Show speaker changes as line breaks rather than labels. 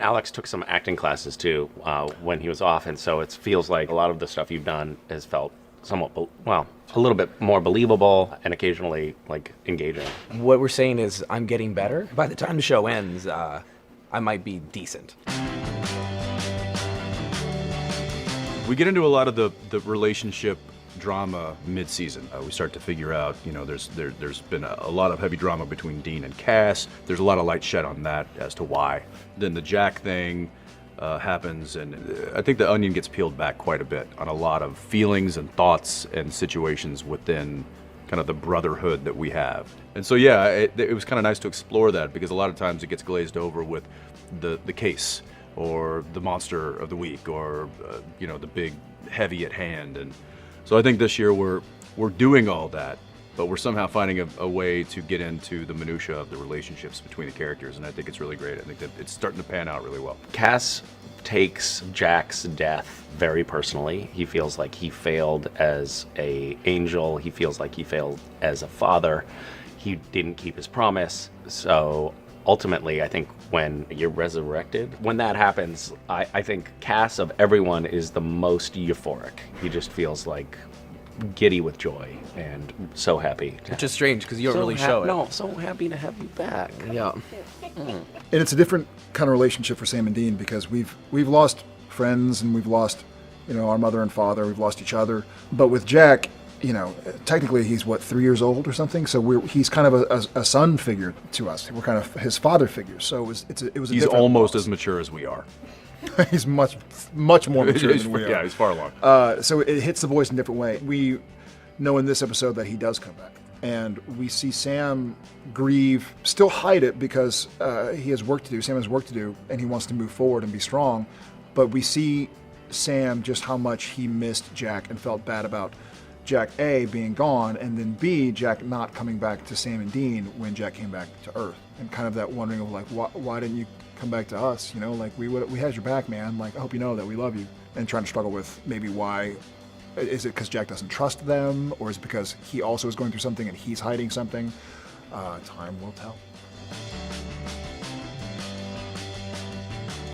Alex took some acting classes too when he was off, and so it feels like a lot of the stuff you've done has felt somewhat, a little bit more believable and occasionally like engaging.
What we're saying is I'm getting better. By the time the show ends, I might be decent.
We get into a lot of the relationship drama mid-season. We start to figure out, there's been a lot of heavy drama between Dean and Cass. There's a lot of light shed on that as to why. Then the Jack thing happens, and I think the onion gets peeled back quite a bit on a lot of feelings and thoughts and situations within kind of the brotherhood that we have. And so, yeah, it was kind of nice to explore that, because a lot of times it gets glazed over with the case or the monster of the week or, the big heavy at hand. And so I think this year we're doing all that, but we're somehow finding a way to get into the minutia of the relationships between the characters, and I think it's really great. I think that it's starting to pan out really well.
Cass takes Jack's death very personally. He feels like he failed as an angel. He feels like he failed as a father. He didn't keep his promise. So ultimately, I think when you're resurrected, when that happens, I think Cass of everyone is the most euphoric. He just feels like giddy with joy and so happy.
Which is strange because you don't really show it.
No, so happy to have you back.
Yeah.
And it's a different kind of relationship for Sam and Dean, because we've lost friends and we've lost, our mother and father. We've lost each other. But with Jack, technically he's 3 years old or something. So he's kind of a son figure to us. We're kind of his father figure. So it was.
He's almost as mature as we are.
He's much more mature than we are.
Yeah, he's far along.
So it hits the boys in a different way. We know in this episode that he does come back. And we see Sam grieve, still hide it because he has work to do. Sam has work to do, and he wants to move forward and be strong. But we see Sam just how much he missed Jack and felt bad about Jack A being gone, and then B, Jack not coming back to Sam and Dean when Jack came back to Earth. And kind of that wondering of like, why didn't you come back to us? We had your back, man. Like, I hope you know that we love you. And trying to struggle with maybe why. Is it because Jack doesn't trust them, or is it because he also is going through something and he's hiding something? Time will tell.